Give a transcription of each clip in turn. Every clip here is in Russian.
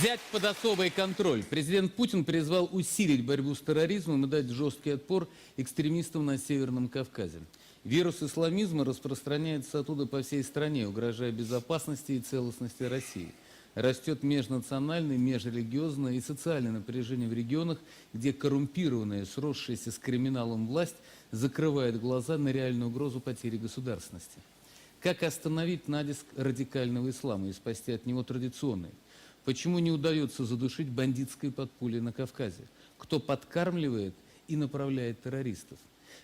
Взять под особый контроль. Президент Путин призвал усилить борьбу с терроризмом и дать жесткий отпор экстремистам на Северном Кавказе. Вирус исламизма распространяется оттуда по всей стране, угрожая безопасности и целостности России. Растет межнациональное, межрелигиозное и социальное напряжение в регионах, где коррумпированная, сросшаяся с криминалом власть закрывает глаза на реальную угрозу потери государственности. Как остановить натиск радикального ислама и спасти от него традиционный? Почему не удается задушить бандитское подполье на Кавказе? Кто подкармливает и направляет террористов?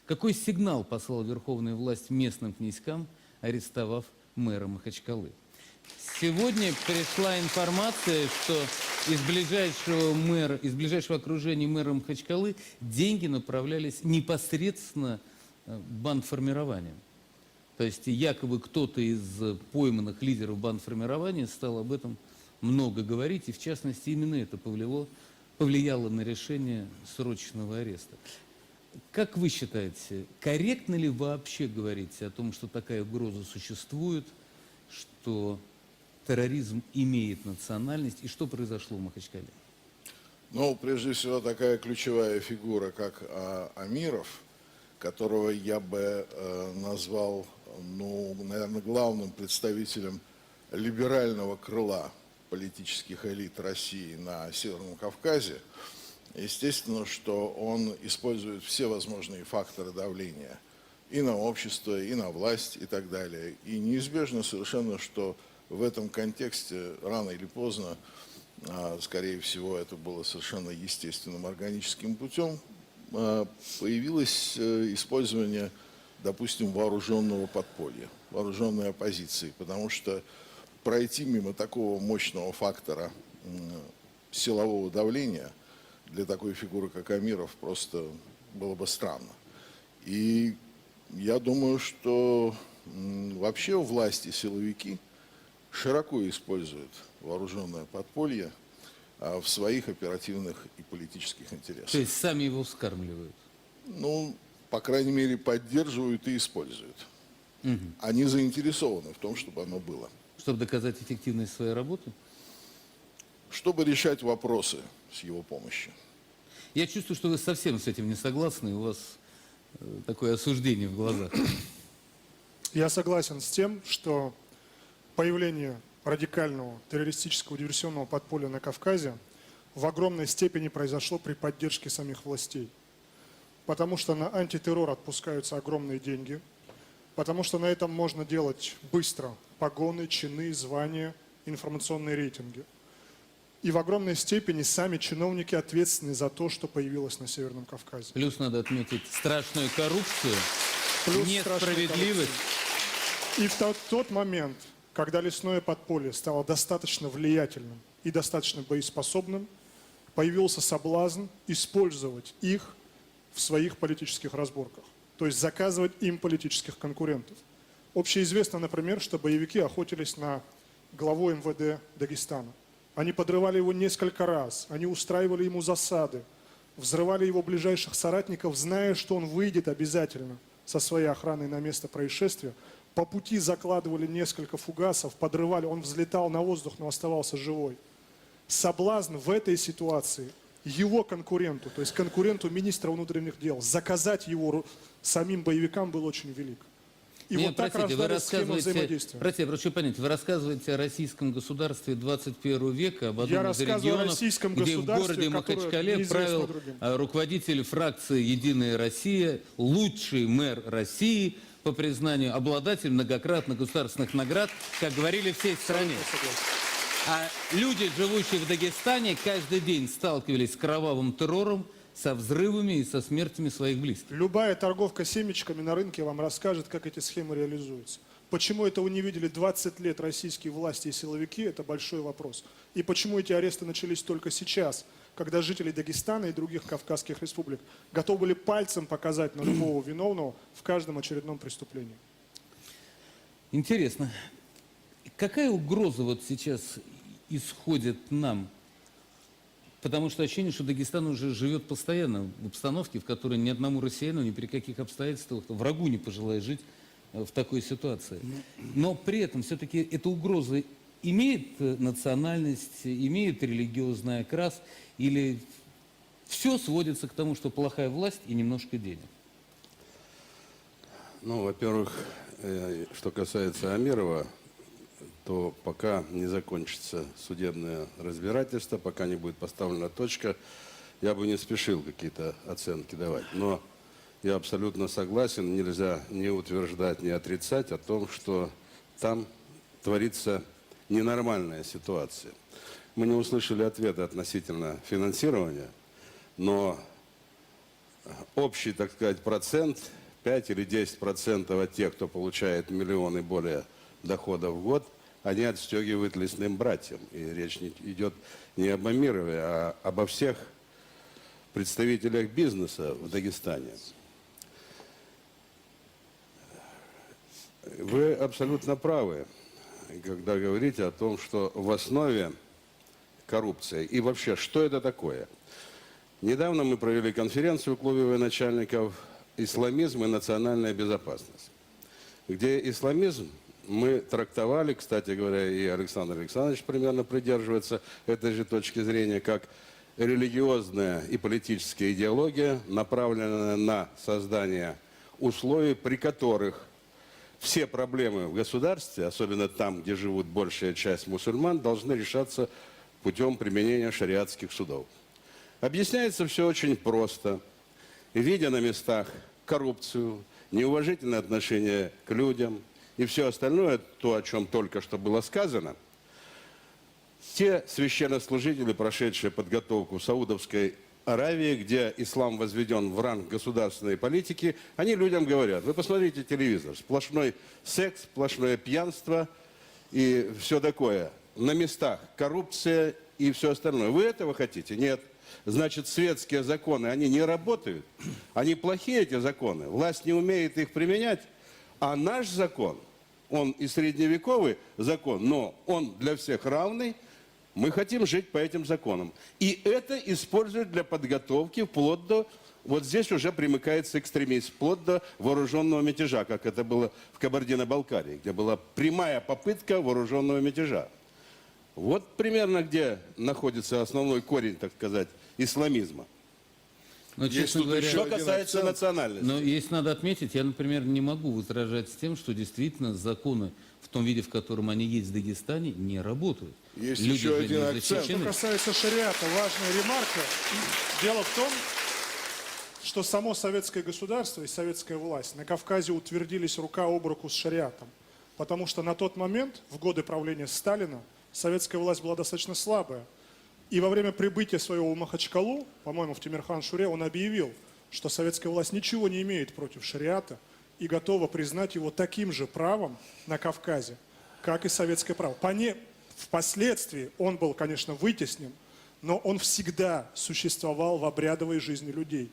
Какой сигнал послала верховная власть местным князькам, арестовав мэра Махачкалы? Сегодня пришла информация, что из ближайшего окружения мэра Махачкалы деньги направлялись непосредственно бандформированием. То есть якобы кто-то из пойманных лидеров бандформирования стал об этом много говорить, и в частности именно это повлияло на решение срочного ареста. Как вы считаете, корректно ли вообще говорить о том, что такая угроза существует, что терроризм имеет национальность, и что произошло в Махачкале? Ну, прежде всего, такая ключевая фигура, как Амиров, которого я бы назвал, ну, наверное, главным представителем либерального крыла политических элит России на Северном Кавказе. Естественно, что он использует все возможные факторы давления и на общество, и на власть, и так далее. И неизбежно совершенно, что в этом контексте рано или поздно, скорее всего, это было совершенно естественным органическим путем, появилось использование, допустим, вооруженного подполья, вооруженной оппозиции, потому что пройти мимо такого мощного фактора силового давления для такой фигуры, как Амиров, просто было бы странно. И я думаю, что вообще власти, силовики широко используют вооруженное подполье в своих оперативных и политических интересах. То есть сами его вскармливают? Ну, по крайней мере, поддерживают и используют. Они заинтересованы в том, чтобы оно было. Чтобы доказать эффективность своей работы? Чтобы решать вопросы с его помощью. Я чувствую, что вы совсем с этим не согласны, у вас такое осуждение в глазах. Я согласен с тем, что появление радикального террористического диверсионного подполья на Кавказе в огромной степени произошло при поддержке самих властей. Потому что на антитеррор отпускаются огромные деньги, потому что на этом можно делать быстро погоны, чины, звания, информационные рейтинги. И в огромной степени сами чиновники ответственны за то, что появилось на Северном Кавказе. Плюс надо отметить страшную коррупцию, Плюс несправедливость. И в тот момент, когда лесное подполье стало достаточно влиятельным и достаточно боеспособным, появился соблазн использовать их в своих политических разборках. То есть заказывать им политических конкурентов. Общеизвестно, например, что боевики охотились на главу МВД Дагестана. Они подрывали его несколько раз, они устраивали ему засады, взрывали его ближайших соратников, зная, что он выйдет обязательно со своей охраной на место происшествия. По пути закладывали несколько фугасов, подрывали, он взлетал на воздух, но оставался живой. Соблазн в этой ситуации его конкуренту, то есть конкуренту министра внутренних дел, заказать его самим боевикам был очень велик. И Нет, вот так рождались схемы взаимодействия. Простите, прошу понять, вы рассказываете о российском государстве 21 века, об одном из регионов, где в городе Махачкале правил руководитель фракции «Единая Россия», лучший мэр России, по признанию, обладатель многократных государственных наград, как говорили всей стране. А люди, живущие в Дагестане, каждый день сталкивались с кровавым террором, со взрывами и со смертями своих близких. Любая торговка семечками на рынке вам расскажет, как эти схемы реализуются. Почему этого не видели 20 лет российские власти и силовики, это большой вопрос. И почему эти аресты начались только сейчас, когда жители Дагестана и других кавказских республик готовы были пальцем показать на любого виновного в каждом очередном преступлении. Интересно, какая угроза вот сейчас исходит нам? Потому что ощущение, что Дагестан уже живет постоянно в обстановке, в которой ни одному россиянину, ни при каких обстоятельствах, врагу не пожелает жить в такой ситуации. Но при этом все-таки эта угроза имеет национальность, имеет религиозный окрас, или все сводится к тому, что плохая власть и немножко денег? Ну, во-первых, что касается Амирова, то пока не закончится судебное разбирательство, пока не будет поставлена точка, я бы не спешил какие-то оценки давать. Но я абсолютно согласен, нельзя не утверждать, не отрицать о том, что там творится ненормальная ситуация. Мы не услышали ответа относительно финансирования, но общий, так сказать, процент, 5 или 10% от тех, кто получает миллион и более доходов в год, они отстегивают лесным братьям. И речь идет не об Амирове, а обо всех представителях бизнеса в Дагестане. Вы абсолютно правы, когда говорите о том, что в основе коррупция. И вообще, что это такое? Недавно мы провели конференцию в клубе военачальников «Исламизм и национальная безопасность», где исламизм мы трактовали, кстати говоря, и Александр Александрович примерно придерживается этой же точки зрения, как религиозная и политическая идеология, направленная на создание условий, при которых все проблемы в государстве, особенно там, где живут большая часть мусульман, должны решаться путем применения шариатских судов. Объясняется все очень просто. Видя на местах коррупцию, неуважительное отношение к людям и все остальное, то, о чем только что было сказано, те священнослужители, прошедшие подготовку в Саудовской Аравии, где ислам возведен в ранг государственной политики, они людям говорят: вы посмотрите телевизор, сплошной секс, сплошное пьянство и все такое. На местах коррупция и все остальное. Вы этого хотите? Нет. Значит, светские законы, они не работают. Они плохие, эти законы. Власть не умеет их применять. А наш закон, он и средневековый закон, но он для всех равный. Мы хотим жить по этим законам. И это используют для подготовки вплоть до... Вот здесь уже примыкается экстремизм, вплоть до вооруженного мятежа, как это было в Кабардино-Балкарии, где была прямая попытка вооруженного мятежа. Вот примерно где находится основной корень, так сказать, исламизма. Но, Есть честно тут говоря, еще Что один касается акцент. национальности. но если надо отметить, я, например, не могу возражать с тем, что действительно законы в том виде, в котором они есть в Дагестане, не работают. Есть Люди еще же один не акцент. защищены. Что касается шариата, важная ремарка. Дело в том, что само советское государство и советская власть на Кавказе утвердились рука об руку с шариатом. Потому что на тот момент, в годы правления Сталина, советская власть была достаточно слабая. И во время прибытия своего в Махачкалу, по-моему, в Тимирхан-Шуре, он объявил, что советская власть ничего не имеет против шариата и готова признать его таким же правом на Кавказе, как и советское право. Впоследствии он был, конечно, вытеснен, но он всегда существовал в обрядовой жизни людей.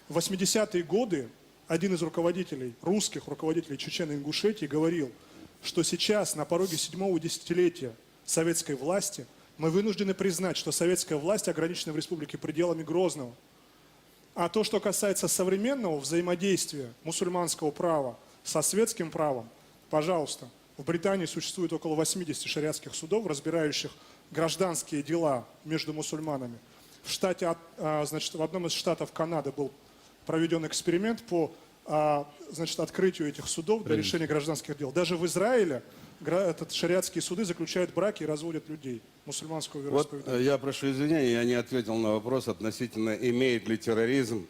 В 80-е годы один из руководителей, русских руководителей Чечено-Ингушетии говорил, что сейчас на пороге 7-го десятилетия советской власти мы вынуждены признать, что советская власть ограничена в республике пределами Грозного. А то, что касается современного взаимодействия мусульманского права со светским правом, пожалуйста, в Британии существует около 80 шариатских судов, разбирающих гражданские дела между мусульманами. В одном из штатов Канады был проведен эксперимент по открытию этих судов для решения гражданских дел. Даже в Израиле шариатские суды заключают браки и разводят людей мусульманского Вот вероисповедания. я прошу извинения, я не ответил на вопрос относительно, имеет ли терроризм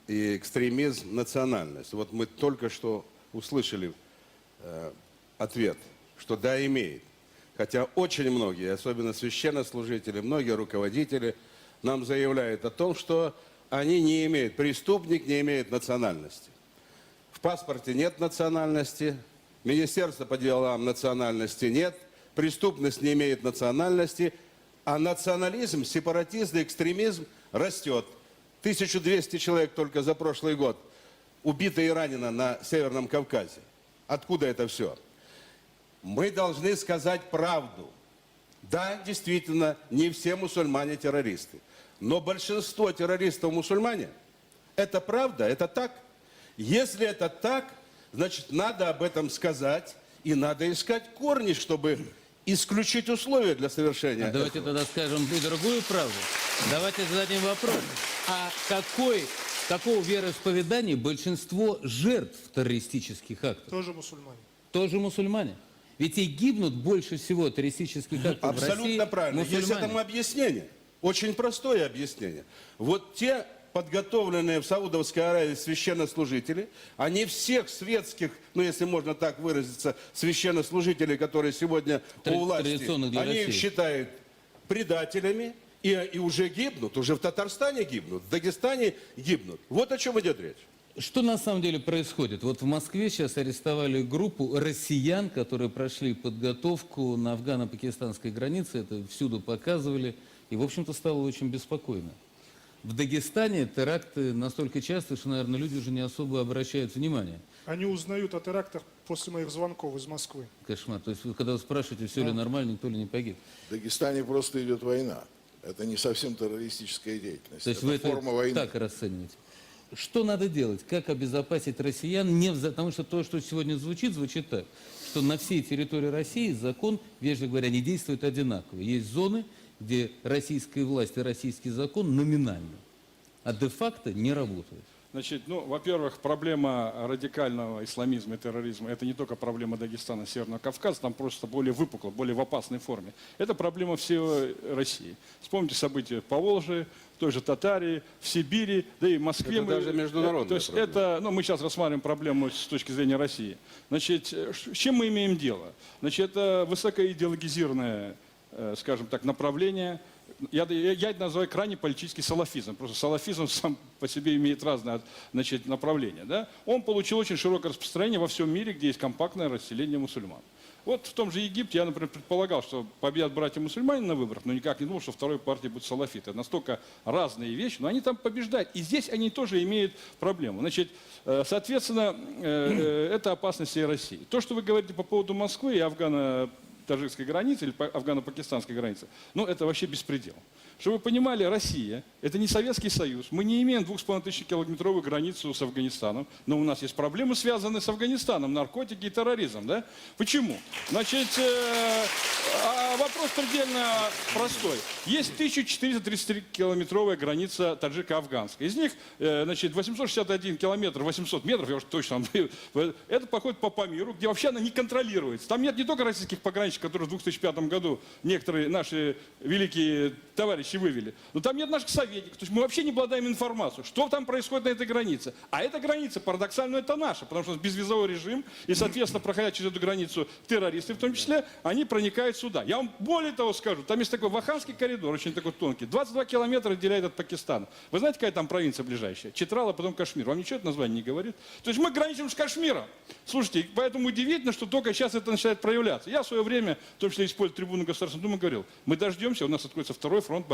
и экстремизм национальность. Вот мы только что услышали ответ, что да, имеет. Хотя очень многие, особенно священнослужители, многие руководители нам заявляют о том, что они не имеют, преступник не имеет национальности. В паспорте нет национальности, Министерство по делам национальности нет, преступность не имеет национальности, а национализм, сепаратизм, экстремизм растет. 1200 человек только за прошлый год убито и ранено на Северном Кавказе. Откуда это все? Мы должны сказать правду. Да, действительно, не все мусульмане террористы. Но большинство террористов мусульмане. Это правда, это так. Если это так, значит, надо об этом сказать, и надо искать корни, чтобы исключить условия для совершения. Давайте тогда скажем и другую правду. Давайте зададим вопрос. А какого вероисповедания большинство жертв террористических актов? Тоже мусульмане. Тоже мусульмане. Ведь и гибнут больше всего террористических актов в России Абсолютно правильно. Есть мусульмане. этому объяснение. Очень простое объяснение. Вот те подготовленные в Саудовской Аравии священнослужители, они всех светских, ну если можно так выразиться, священнослужителей, которые сегодня у власти, Традиционных для они их России. считают предателями и уже гибнут, уже в Татарстане гибнут, в Дагестане гибнут. Вот о чем идет речь. Что на самом деле происходит? Вот в Москве сейчас арестовали группу россиян, которые прошли подготовку на афгано-пакистанской границе. Это всюду показывали. И, в общем-то, стало очень беспокойно. В Дагестане теракты настолько часто, что, наверное, люди уже не особо обращают внимание. Они узнают о терактах после моих звонков из Москвы. Кошмар. То есть, вы, когда вы спрашиваете, все ли нормально, никто ли не погиб. В Дагестане просто идет война. Это не совсем террористическая деятельность. То есть это вы это форма войны. так расцениваете. Что надо делать? Как обезопасить россиян? Потому что то, что сегодня звучит так, что на всей территории России закон, вежливо говоря, не действует одинаково. Есть зоны, где российская власть и российский закон номинально, а де-факто не работают. Значит, ну, во-первых, проблема радикального исламизма и терроризма – это не только проблема Дагестана, Северного Кавказа, там просто более выпукло, более в опасной форме. Это проблема всей России. Вспомните события в Поволжье, в той же Татарии, в Сибири, да и в Москве. Это даже международная То есть проблема. это, ну, мы сейчас рассматриваем проблему с точки зрения России. Значит, с чем мы имеем дело? Значит, это высокоидеологизированное, скажем так, направление. Я это называю крайне политический салафизм. Просто салафизм сам по себе имеет разные, значит, направления. Да? Он получил очень широкое распространение во всем мире, где есть компактное расселение мусульман. Вот в том же Египте я, например, предполагал, что победят братья-мусульмане на выборах, но никак не думал, что второй партией будут салафиты. Это настолько разные вещи, но они там побеждают. И здесь они тоже имеют проблему. Значит, соответственно, это опасность всей России. То, что вы говорите по поводу Москвы и афгано-таджикской границы или афгано-пакистанской границы, ну, это вообще беспредел. Чтобы вы понимали, Россия – это не Советский Союз. Мы не имеем 2500-километровую границу с Афганистаном, но у нас есть проблемы, связанные с Афганистаном, наркотики и терроризм. Да? Почему? Значит, вопрос предельно простой. Есть 1433-километровая граница таджико-афганская. Из них, значит, 861 километр, 800 метров, я уже точно, это походит по Памиру, где вообще она не контролируется. Там нет не только российских пограничников, которые в 2005 году некоторые наши великие товарищи вывели. Но там нет наших советников. То есть мы вообще не обладаем информацией, что там происходит на этой границе. А эта граница, парадоксально, это наша, потому что у нас безвизовой режим, и, соответственно, проходя через эту границу террористы, в том числе, они проникают сюда. Я вам более того скажу, там есть такой Ваханский коридор, очень такой тонкий, 22 километра отделяет от Пакистана. Вы знаете, какая там провинция ближайшая? Читрал, а потом Кашмир. Вам ничего это название не говорит? То есть мы граничим с Кашмиром. Слушайте, поэтому удивительно, что только сейчас это начинает проявляться. Я в свое время, в том числе используя трибуну Государственной Думы, говорил, мы дождемся, у нас откроется второй фронт,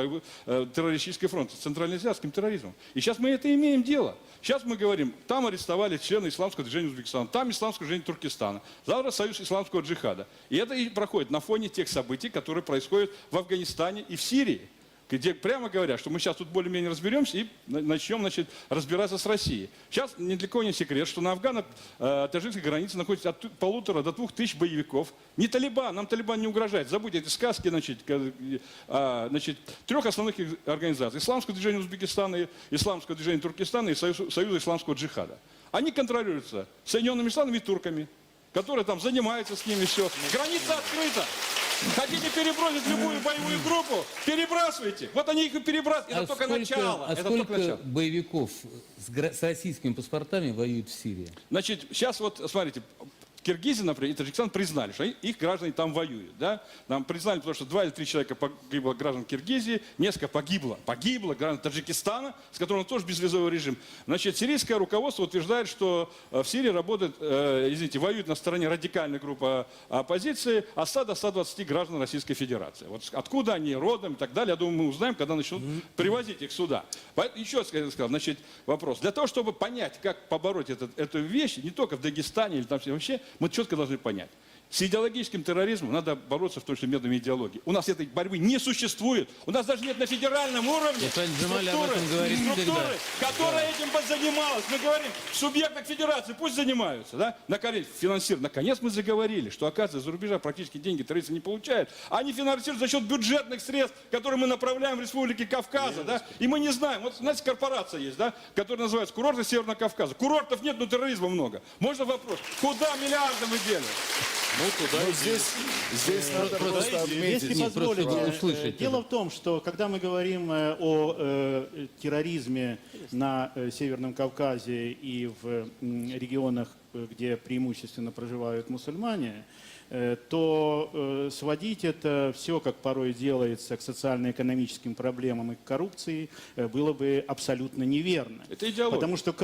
террористический фронт с централизиатским терроризмом. И сейчас мы это имеем дело. Сейчас мы говорим, там арестовали члена исламского движения Узбекистана, там исламского движения Туркестана, завтра союз исламского джихада. И это и проходит на фоне тех событий, которые происходят в Афганистане и в Сирии, где прямо говорят, что мы сейчас тут более-менее разберемся и начнем, значит, разбираться с Россией. Сейчас ни для кого не секрет, что на афгано-таджикской границе находится от 1500 до 2000 боевиков. Не Талибан, нам Талибан не угрожает. Забудьте эти сказки, значит, трех основных организаций. Исламское движение Узбекистана, Исламское движение Туркестана и Союза исламского джихада. Они контролируются Соединенными Штатами и турками, которые там занимаются с ними, все. Граница открыта. Хотите перебросить любую боевую группу? Перебрасывайте. Вот они их и перебрасывают. Это только начало. А Это сколько только начало. боевиков с российскими паспортами воюют в Сирии? Значит, сейчас вот, смотрите, Киргизия, например, и Таджикистан признали, что их граждане там воюют. Да? Нам признали, потому что 2 или 3 человека погибло граждан Киргизии, несколько погибло граждан Таджикистана, с которым тоже безвизовый режим. Значит, сирийское руководство утверждает, что в Сирии работает, воюют на стороне радикальной группы оппозиции от 100 до 120 граждан Российской Федерации. Вот откуда они, родом и так далее, я думаю, мы узнаем, когда начнут привозить их сюда. Еще сказал, значит, вопрос. Для того, чтобы понять, как побороть эту вещь, не только в Дагестане или там вообще, мы четко должны понять. С идеологическим терроризмом надо бороться в том числе методами идеологии. У нас этой борьбы не существует. У нас даже нет на федеральном уровне Господин Джамаль об этом говорит всегда. которая этим бы занималась. Мы говорим, в субъектах федерации пусть занимаются. Да? Наконец мы заговорили, что, оказывается, за рубежа практически деньги террористы не получают. Они финансируют за счет бюджетных средств, которые мы направляем в республике Кавказа. Да? И мы не знаем. Вот, знаете, корпорация есть, да? Которая называется курорты Северного Кавказа. Курортов нет, но терроризма много. Можно вопрос? Куда миллиарды мы делим? Здесь надо просто отметить. Если Нет, просто позволите, услышать дело это. в том, что когда мы говорим о терроризме на Северном Кавказе и в регионах, где преимущественно проживают мусульмане, то сводить это все, как порой делается, к социально-экономическим проблемам и к коррупции, было бы абсолютно неверно. Это идеология. Потому что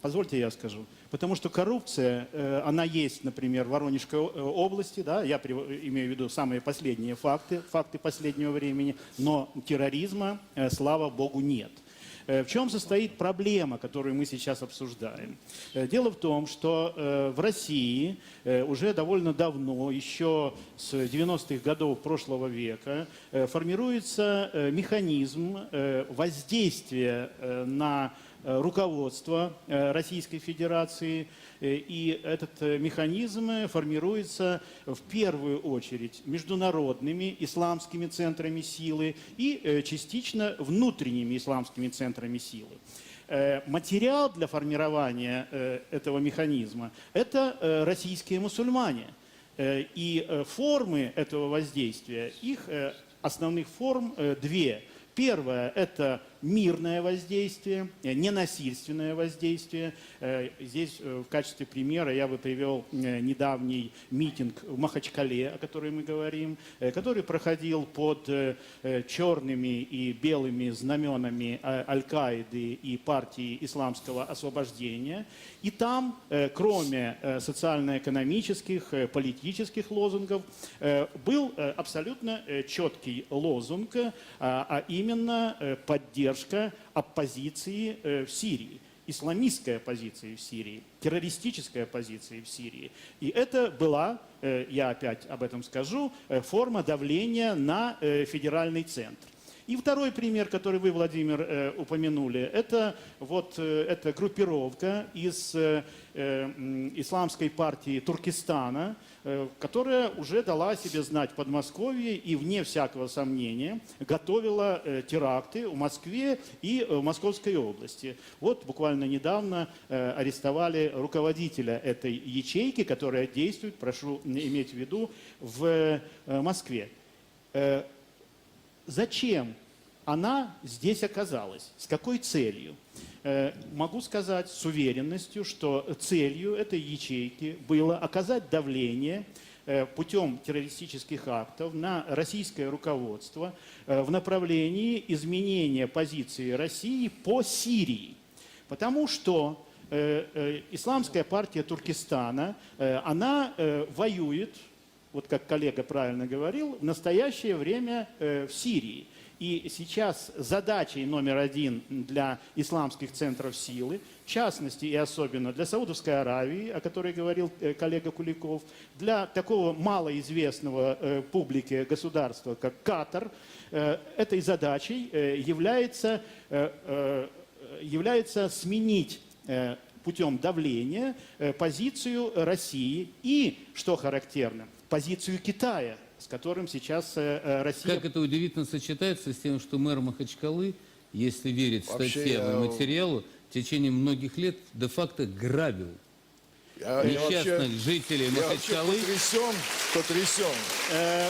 позвольте я скажу. Потому что коррупция, она есть, например, в Воронежской области, да, я имею в виду самые последние факты последнего времени, но терроризма, слава богу, нет. В чем состоит проблема, которую мы сейчас обсуждаем? Дело в том, что в России уже довольно давно, еще с 90-х годов прошлого века, формируется механизм воздействия на руководство Российской Федерации, и этот механизм формируется в первую очередь международными исламскими центрами силы и частично внутренними исламскими центрами силы. Материал для формирования этого механизма – это российские мусульмане. И формы этого воздействия, их основных форм две. Первое – это мирное воздействие, ненасильственное воздействие. Здесь в качестве примера я бы привел недавний митинг в Махачкале, о котором мы говорим, который проходил под черными и белыми знаменами Аль-Каиды и партии исламского освобождения. И там, кроме социально-экономических, политических лозунгов, был абсолютно четкий лозунг, а именно поддержка оппозиции в Сирии, исламистской оппозиции в Сирии, террористической оппозиции в Сирии. И это была, я опять об этом скажу, форма давления на федеральный центр. И второй пример, который вы, Владимир, упомянули, это вот эта группировка из исламской партии Туркестана, которая уже дала о себе знать в Подмосковье и, вне всякого сомнения, готовила теракты в Москве и в Московской области. Вот буквально недавно арестовали руководителя этой ячейки, которая действует, прошу иметь в виду, в Москве. Зачем она здесь оказалась? С какой целью? Могу сказать с уверенностью, что целью этой ячейки было оказать давление путем террористических актов на российское руководство в направлении изменения позиции России по Сирии. Потому что исламская партия Туркестана, она воюет, вот как коллега правильно говорил, в настоящее время в Сирии. И сейчас задачей номер один для исламских центров силы, в частности и особенно для Саудовской Аравии, о которой говорил коллега Куликов, для такого малоизвестного публике государства, как Катар, этой задачей является сменить путем давления позицию России и, что характерно, позицию Китая, с которым сейчас Россия... Как это удивительно сочетается с тем, что мэр Махачкалы, если верить статьям и материалу, в течение многих лет де-факто грабил несчастных жителей Махачкалы. Я потрясен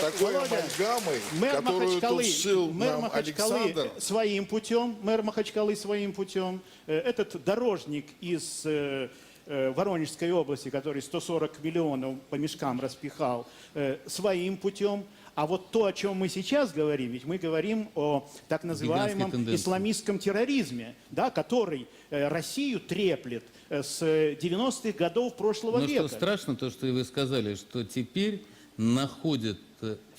такой амальгамой, которую тут сшил нам Александр. Мэр Махачкалы своим путем, этот дорожник из Воронежской области, который 140 миллионов по мешкам распихал, своим путем. А вот то, о чем мы сейчас говорим, ведь мы говорим о так называемом исламистском терроризме, да, который Россию треплет с 90-х годов прошлого века. Но что страшно, то, что и вы сказали, что теперь находят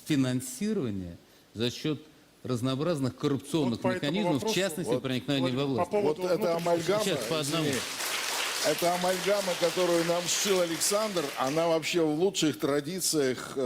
финансирование за счет разнообразных коррупционных Вот по этому механизмов, в вопросу, частности, проникновения во власть. По поводу Вот это амальгама, Сейчас по одному. эта амальгама, которую нам сшил Александр, она вообще в лучших традициях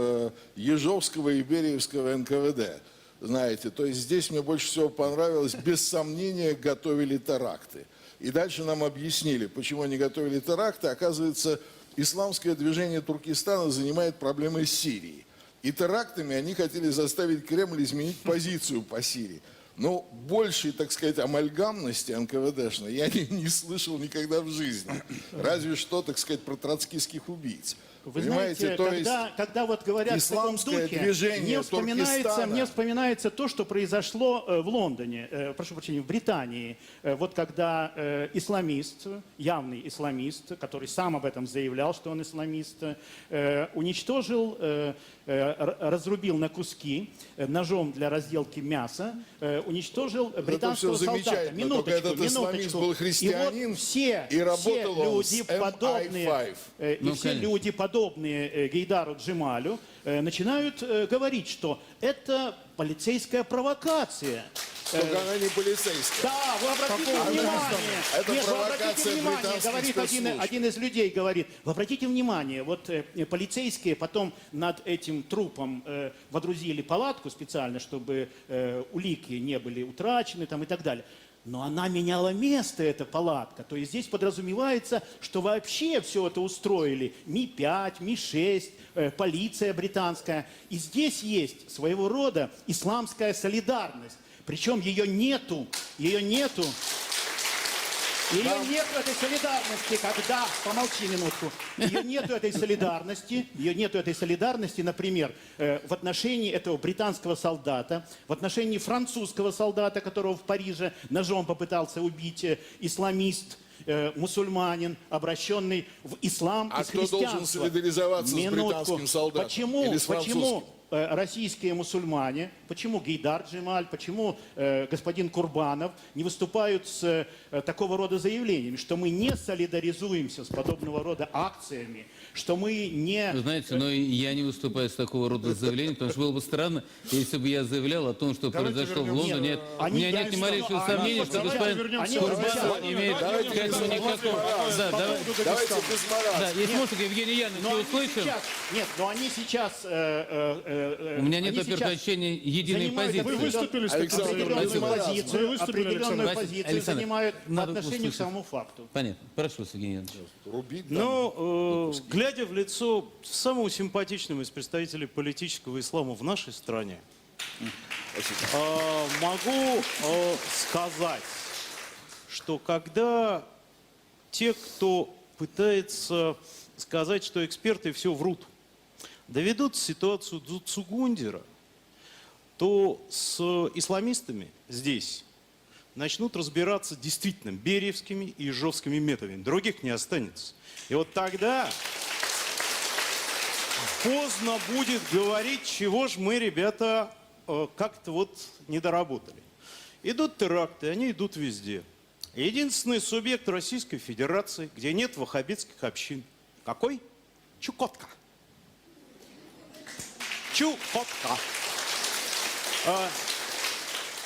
Ежовского и Бериевского НКВД. Знаете, то есть здесь мне больше всего понравилось, без сомнения готовили теракты. И дальше нам объяснили, почему они готовили теракты. Оказывается, исламское движение Туркестана занимает проблемой Сирии. И терактами они хотели заставить Кремль изменить позицию по Сирии. Но большей, так сказать, амальгамности НКВДшной я не слышал никогда в жизни. Разве что, так сказать, про троцкийских убийц. Вы Понимаете, знаете, когда вот говорят в таком исламское духе, движение мне вспоминается то, что произошло в Лондоне, прошу прощения, в Британии. Вот когда исламист, явный исламист, который сам об этом заявлял, что он исламист, уничтожил, разрубил на куски ножом для разделки мяса, уничтожил британского всё солдата. замечательно, только этот исламист был христианин И вот все и работал он люди с подобные, MI5. и все люди подобные Гейдару Джемалю начинают говорить, что это полицейская провокация. Только она не полицейская. Да, вы обратите внимание. Это Нет, вы провокация обратите внимание, британских говорит спецслужб. один из людей, говорит, вы обратите внимание, вот полицейские потом над этим трупом водрузили палатку специально, чтобы улики не были утрачены там, и так далее. Но она меняла место, эта палатка. То есть здесь подразумевается, что вообще все это устроили Ми-5, Ми-6, полиция британская. И здесь есть своего рода исламская солидарность. Причем ее нету, этой солидарности, когда, помолчи минутку, ее нету этой солидарности, например, в отношении этого британского солдата, в отношении французского солдата, которого в Париже ножом попытался убить исламист, мусульманин, обращенный в ислам А из кто христианства. должен солидаризоваться с британским солдатом? Или с французским? Почему российские мусульмане, почему Гейдар Джемаль, почему господин Курбанов не выступают с такого рода заявлениями, что мы не солидаризуемся с подобного рода акциями, что мы не... Вы знаете, но я не выступаю с такого рода заявлением, потому что было бы странно, если бы я заявлял о том, что произошло в Лондоне. Нет, у меня нет ни малейшего сомнения, что господин Курбанов не имеет к этому никакого... Давайте без морали. Да, если можно, Евгений Янович, Но не они услышим. сейчас, нет, но они сейчас... У меня нет, во-первых, ощущения единой позиции. Вы выступили с такой Александр, заявлением. определенную позицию Александр, занимают по надо отношению к услышать. самому факту. Понятно. Прошу вас, Евгений Янович. Рубить там. Но, глядя в лицо самого симпатичного из представителей политического ислама в нашей стране, могу сказать, что когда те, кто пытается сказать, что эксперты все врут, доведут ситуацию до Цугундера, то с исламистами здесь начнут разбираться действительно бериевскими и ижовскими методами. Других не останется. И вот тогда поздно будет говорить, чего ж мы, ребята, как-то вот не доработали. Идут теракты, они идут везде. Единственный субъект Российской Федерации, где нет ваххабитских общин. Какой? Чукотка. Чукотка.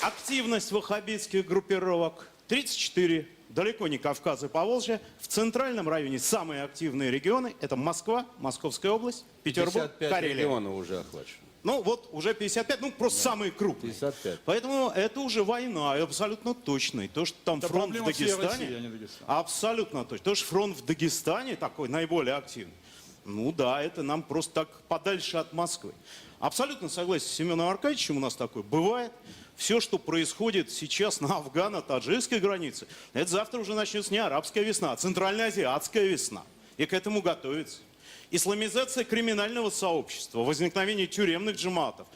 Активность ваххабитских группировок 34, далеко не Кавказ и Поволжье. В центральном районе самые активные регионы – это Москва, Московская область, Петербург, 55 Карелия. регионов уже охвачено. Ну вот уже 55, ну просто самые крупные. 55. Поэтому это уже война, и абсолютно точно. И то, что там Это фронт в проблема всей Дагестане, России, а не Дагестана. абсолютно точно. То, что фронт в Дагестане такой наиболее активный, ну да, это нам просто так подальше от Москвы. Абсолютно согласен с Семеном Аркадьевичем, у нас такое бывает. Все, что происходит сейчас на афгано-таджикской границе, это завтра уже начнется не арабская весна, а центральноазиатская весна. И к этому готовится. Исламизация криминального сообщества, возникновение тюремных джаматов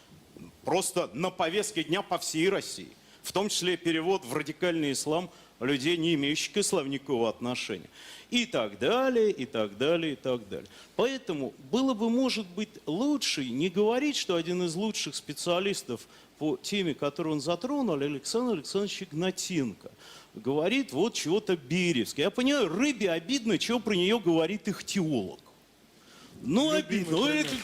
просто на повестке дня по всей России. В том числе перевод в радикальный ислам людей, не имеющих к исламу никакого отношения. И так далее, и так далее, и так далее. Поэтому было бы, может быть, лучше не говорить, что один из лучших специалистов по теме, которую он затронул, Александр Александрович Игнатенко, говорит вот чего-то бериевское. Я понимаю, рыбе обидно, чего про нее говорит их теолог. Ну, Любимый обидно. Ну, пример. это,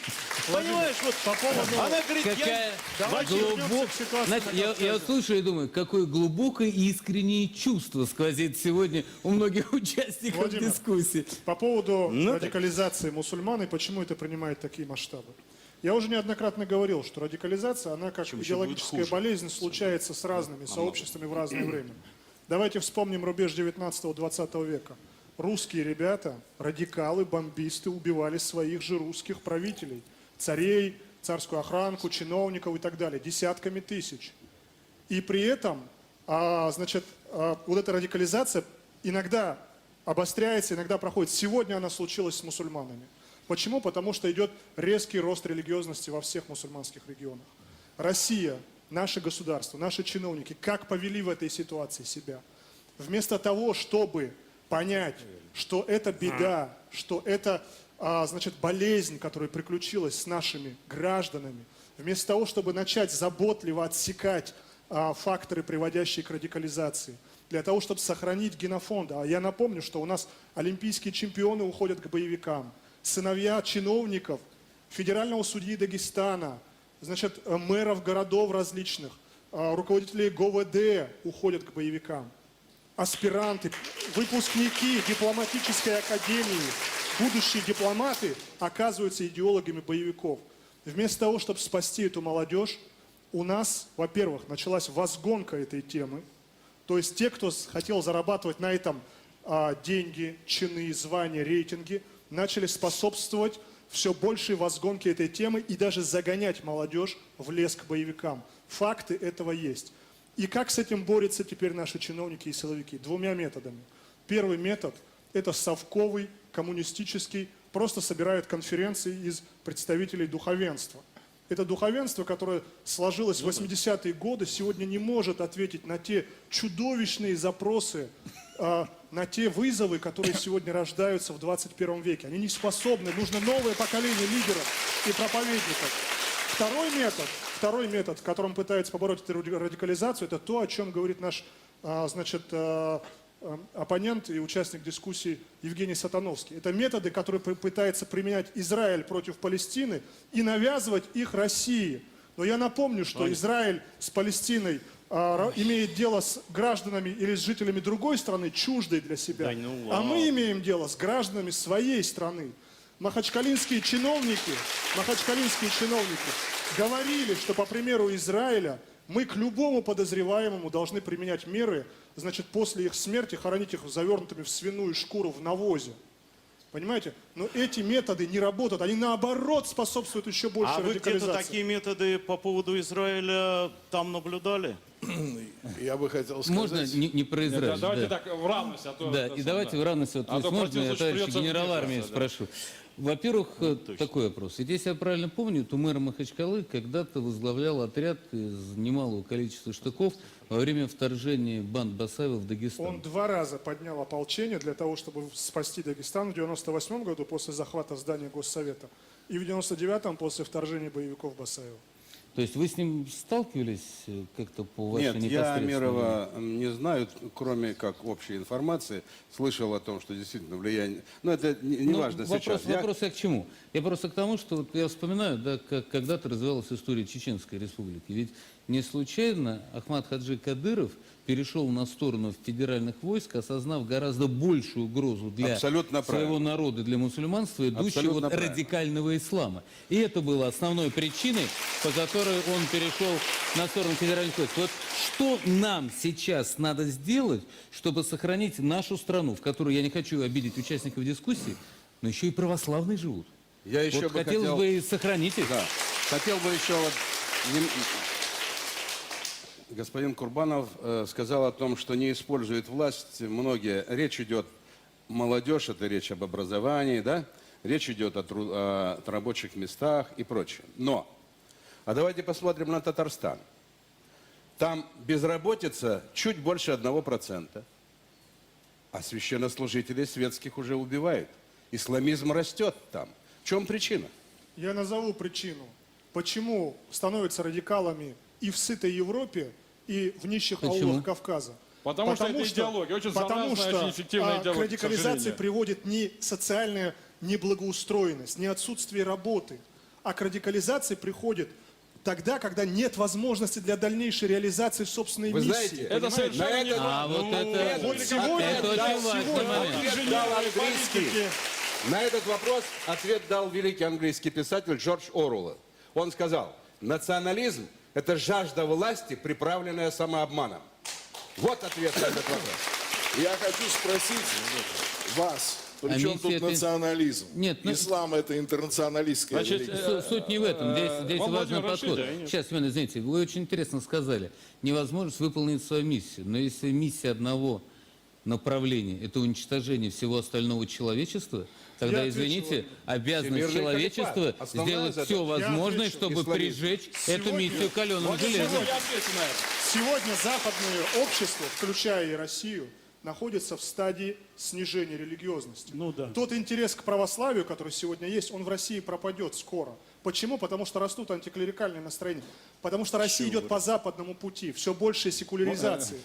понимаешь, вот По поводу... она говорит, Какая Давайте вернемся глубок- к ситуации Знаете, на я Кавказе. вот слушаю и думаю, какое глубокое и искреннее чувство сквозит сегодня у многих участников Владимир, дискуссии. По поводу Ну, так. радикализации мусульман и почему это принимает такие масштабы. Я уже неоднократно говорил, что радикализация, она как еще будет идеологическая хуже. болезнь случается с разными сообществами в разное время. Давайте вспомним рубеж 19-20 века. Русские ребята, радикалы, бомбисты убивали своих же русских правителей, царей, царскую охранку, чиновников и так далее, десятками тысяч. И при этом, вот эта радикализация иногда обостряется, иногда проходит. Сегодня она случилась с мусульманами. Почему? Потому что идет резкий рост религиозности во всех мусульманских регионах. Россия, наше государство, наши чиновники, как повели в этой ситуации себя? Вместо того, чтобы понять, что это беда, что это болезнь, которая приключилась с нашими гражданами, вместо того, чтобы начать заботливо отсекать факторы, приводящие к радикализации, для того, чтобы сохранить генофонд. А я напомню, что у нас олимпийские чемпионы уходят к боевикам, сыновья чиновников, федерального судьи Дагестана, мэров городов различных, руководителей ГОВД уходят к боевикам. Аспиранты, выпускники дипломатической академии, будущие дипломаты оказываются идеологами боевиков. Вместо того, чтобы спасти эту молодежь, у нас, во-первых, началась возгонка этой темы. То есть те, кто хотел зарабатывать на этом деньги, чины, звания, рейтинги, начали способствовать все большей возгонке этой темы и даже загонять молодежь в лес к боевикам. Факты этого есть. И как с этим борются теперь наши чиновники и силовики? Двумя методами. Первый метод – это совковый, коммунистический, просто собирают конференции из представителей духовенства. Это духовенство, которое сложилось в 80-е годы, сегодня не может ответить на те чудовищные запросы, на те вызовы, которые сегодня рождаются в 21 веке. Они не способны, нужно новое поколение лидеров и проповедников. Второй метод, которым пытаются побороть эту радикализацию, это то, о чем говорит наш оппонент и участник дискуссии Евгений Сатановский. Это методы, которые пытается применять Израиль против Палестины и навязывать их России. Но я напомню, что Израиль с Палестиной имеет дело с гражданами или с жителями другой страны, чуждой для себя. Да, ну, а мы имеем дело с гражданами своей страны. Махачкалинские чиновники говорили, что по примеру Израиля мы к любому подозреваемому должны применять меры, после их смерти хоронить их завернутыми в свиную шкуру в навозе. Понимаете? Но эти методы не работают, они наоборот способствуют еще больше а вы где-то радикализации. такие методы по поводу Израиля там наблюдали? Я бы хотел сказать... Можно не про Израиль? Давайте да. так, в равность. А то, Да, это и сам, давайте да. в равности, А то в можно противном я случае товарища придется генерала армии вмешиваться, да. спрошу. Во-первых, такой вопрос. Ведь если я правильно помню, то мэр Махачкалы когда-то возглавлял отряд из немалого количества штыков во время вторжения банд Басаева в Дагестан. Он 2 раза поднял ополчение для того, чтобы спасти Дагестан в 98 году после захвата здания Госсовета и в 99-м после вторжения боевиков Басаева. То есть вы с ним сталкивались как-то по вашей Нет, я непосредственной... Амирова не знаю, кроме как общей информации. Слышал о том, что действительно влияние... Но это не важно сейчас. Вопрос я к чему? Я просто к тому, что вот я вспоминаю, да, как когда-то развивалась история Чеченской Республики. Ведь не случайно Ахмад Хаджи Кадыров перешел на сторону федеральных войск, осознав гораздо большую угрозу для Абсолютно своего правильно. народа, для мусульманства, идущего Абсолютно от правильно. радикального ислама. И это было основной причиной, по которой он перешел на сторону федеральных войск. Вот что нам сейчас надо сделать, чтобы сохранить нашу страну, в которой, я не хочу обидеть участников дискуссии, но еще и православные живут. Я еще Вот бы хотелось хотел... бы сохранить их. Да. Хотел бы еще вот... Господин Курбанов сказал о том, что не использует власть многие. Речь идет, молодежь, это речь об образовании, да? Речь идет о рабочих местах и прочее. Но, а давайте посмотрим на Татарстан. Там безработица чуть больше 1%. А священнослужителей светских уже убивают. Исламизм растет там. В чем причина? Я назову причину, почему становятся радикалами и в сытой Европе, и в нищих Почему? аулах Кавказа. Потому что это идеология, очень потому заразная, что очень эффективная идеология, к радикализации сожалению. приводит не социальное не благоустроенность, не отсутствие работы, а к радикализации приходит тогда, когда нет возможности для дальнейшей реализации собственной Вы миссии. знаете, Это понимаете? совершенно не А вот это, Вот сегодня, это очень важный сегодня момент. ответ дал английский. На этот вопрос ответ дал великий английский писатель Джордж Оруэлл. Он сказал, национализм – это жажда власти, приправленная самообманом. Вот ответ на этот вопрос. Я хочу спросить вас, при чем миссия тут это- национализм? Нет, ну- Ислам это интернационалистская Значит, религия. Суть не в этом. Здесь вам важный Владимир подход. Рашидович. Сейчас, Семен, извините, вы очень интересно сказали. Невозможность выполнить свою миссию. Но если миссия одного направления – это уничтожение всего остального человечества, тогда, Я отвечу извините, обязанность Всемирный человечества калифат. Основная сделать задача. все возможное, отвечу. чтобы Исламизм. прижечь эту Сегодня- миссию каленым Вот железом. сегодня я отвечу на это. Сегодня западное общество, включая и Россию, находится в стадии снижения религиозности. Ну да. Тот интерес к православию, который сегодня есть, он в России пропадет скоро. Почему? Потому что растут антиклерикальные настроения. Потому что Россия идет по западному пути, все большей секуляризации.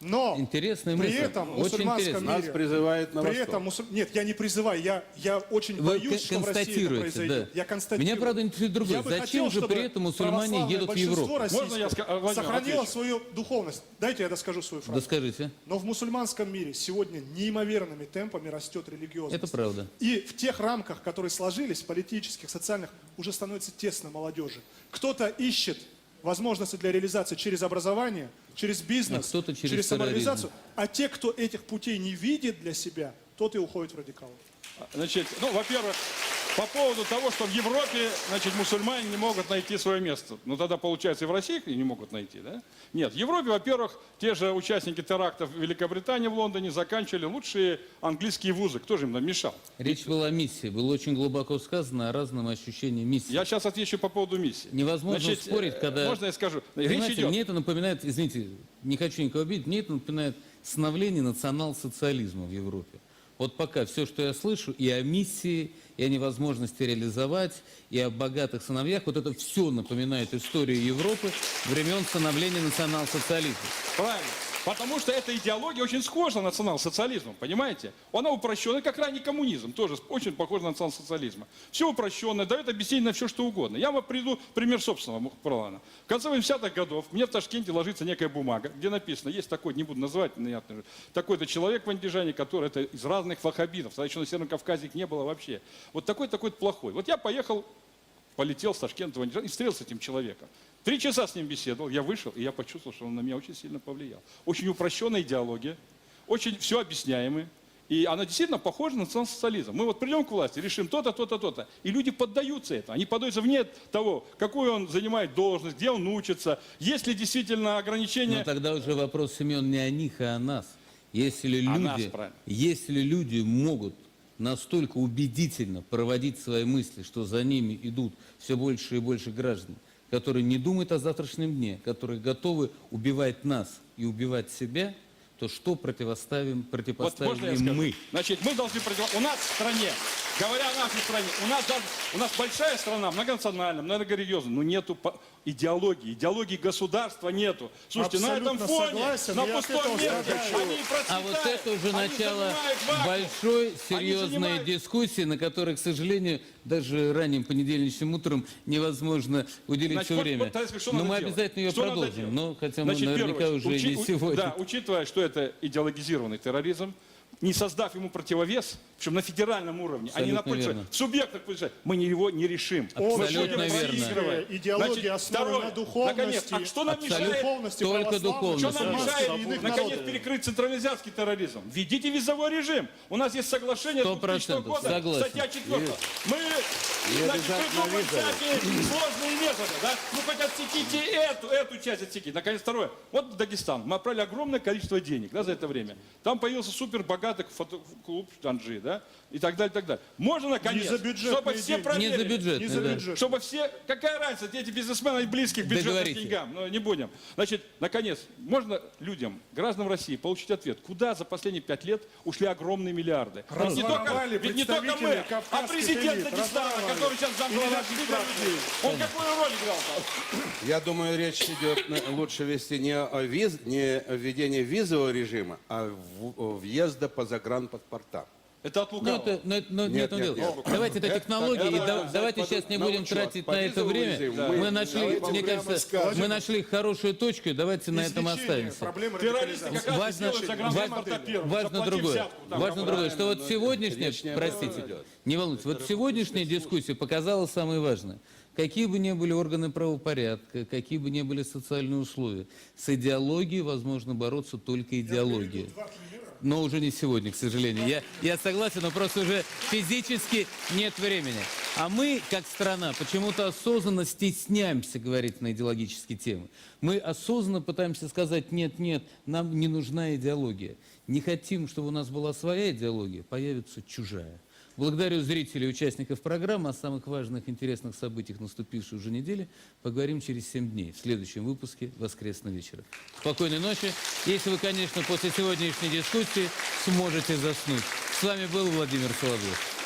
Но Интересная при мысль. этом в Очень мусульманском интересно. мире... Нас призывает на При восток. этом, нет, я не призываю, я очень Вы боюсь, что в России это констатируете, произойдет. да. Я констатирую. Меня, правда, интересует другое. Я бы Зачем хотел, же чтобы при этом мусульмане православное едут в большинство Европу? российское Можно я Владимир, сохранило отвечу? свою духовность? Дайте я доскажу свою фразу. Да скажите. Но в мусульманском мире сегодня неимоверными темпами растет религиозность. Это правда. И в тех рамках, которые сложились, политических, социальных, уже становится тесно молодежи. Кто-то ищет возможности для реализации через образование, через бизнес, А кто-то через самореализацию. А те, кто этих путей не видит для себя, тот и уходит в радикалы. Значит, ну, во-первых, по поводу того, что в Европе, значит, мусульмане не могут найти свое место. Ну, тогда, получается, и в России не могут найти, да? Нет, в Европе, во-первых, те же участники терактов в Великобритании, в Лондоне заканчивали лучшие английские вузы. Кто же им мешал? Речь была о миссии. Было очень глубоко сказано о разном ощущении миссии. Я сейчас отвечу по поводу миссии. Невозможно Значит, спорить, когда... Можно я скажу? Речь Понимаете, идет... мне это напоминает, извините, не хочу никого обидеть, мне это напоминает становление национал-социализма в Европе. Вот пока все, что я слышу, и о миссии, и о невозможности реализовать, и о богатых сыновьях, вот это все напоминает историю Европы времен становления национал-социализма. Правильно. Потому что эта идеология очень схожа на национал-социализм, понимаете? Она упрощенная, как ранний коммунизм, тоже очень похож на национал-социализм. Все упрощенное, дает объяснение на все, что угодно. Я вам приведу пример собственного плана. В конце 80-х годов мне в Ташкенте ложится некая бумага, где написано, есть такой, не буду называть, такой-то человек в Андижане, который это из разных ваххабитов, тогда еще на Северном Кавказе их не было вообще. Вот такой-то плохой. Вот я полетел с Ташкента в Андижан и встретился с этим человеком. 3 часа с ним беседовал, я вышел, и я почувствовал, что он на меня очень сильно повлиял. Очень упрощенная идеология, очень все объясняемое. И она действительно похожа на национал-социализм. Мы вот придем к власти, решим то-то, то-то, то-то. И люди поддаются этому. Они поддаются вне того, какую он занимает должность, где он учится, есть ли действительно ограничения. Но тогда уже вопрос, Семен, не о них, а о нас. Если О нас, люди, правильно. если люди могут настолько убедительно проводить свои мысли, что за ними идут все больше и больше граждан, которые не думают о завтрашнем дне, которые готовы убивать нас и убивать себя, то что противоставим Вот можно я им скажу? мы? Значит, мы должны у нас в стране, говоря о нашей стране, у нас большая страна, многонациональная, многорелигиозная, но нету идеологии государства нету. Слушайте, на этом Абсолютно фоне, согласен, на я от пустом этого месте, страдаю. они процветают. А вот это уже они начало занимают вакуум. большой, серьезной занимают- дискуссии, на которой, к сожалению, даже ранним понедельничным утром невозможно уделить Значит, все вот, время. что Но надо мы делать? обязательно ее Что надо продолжим. делать? Но хотя Значит, мы наверняка первое, уже не сегодня. Да, учитывая, что это идеологизированный терроризм, не создав ему противовес, причем на федеральном уровне, а не на Абсолютно верно. в субъектах политики, мы его не решим. Мы Абсолютно будем верно. проигрывать. Идеология основана второе, на духовности. наконец, а что нам Абсолютно. мешает? Духовности, Только православной, духовности. Что нам Да, мешает, иных наконец, народов. перекрыть централизационный терроризм? Введите визовой режим. У нас есть соглашение 100% 2000 года, согласен. статья 4. Мы, значит, придумаем всякие сложные методы. Да? Ну, хоть отсеките эту часть отсеките. Наконец, второе. Вот в Дагестан мы отправили огромное количество денег, да, за это время. Там появился супер богатый клуб Танжи, да, и так далее, и так далее. Можно, наконец, Не за бюджетные чтобы все деньги. проверили. Не за бюджет. Не за да. бюджет. Чтобы все, какая разница, эти бизнесмены близкие к бюджетным Договорите. деньгам, но не будем. Значит, наконец, можно людям, гражданам России, получить ответ, куда за последние 5 лет ушли огромные миллиарды. Разворовали Ведь не только мы, представители а кавказских президент элит, Дагестана, разворовали. который сейчас замглава Или администрации, он какую роль играл там? Я думаю, речь идет лучше вести не о введении визового режима, а въезда по загранпаспортам. Это от лукавого. Не то дело. Давайте это технологии, и давайте сейчас не будем тратить на это время. Мы нашли, мне кажется, мы нашли хорошую точку, и давайте на этом Излечение останемся. проблемы Террористы радикализации. как раз Важно- сделают за гражданского первым, Важно заплатив другое, взятку, там, важно другое, что вот сегодняшняя, Речь не об этом простите, идет. не волнуйтесь, вот сегодняшняя дискуссия показала самое важное. Какие бы ни были органы правопорядка, какие бы ни были социальные условия, с идеологией возможно бороться только идеологией. Но уже не сегодня, к сожалению. Я согласен, но просто уже физически нет времени. А мы, как страна, почему-то осознанно стесняемся говорить на идеологические темы. Мы осознанно пытаемся сказать, нет, нам не нужна идеология. Не хотим, чтобы у нас была своя идеология, появится чужая. Благодарю зрителей и участников программы. О самых важных, интересных событиях наступившей уже недели поговорим через 7 дней в следующем выпуске «Воскресного вечера». Спокойной ночи. Если вы, конечно, после сегодняшней дискуссии сможете заснуть. С вами был Владимир Соловьев.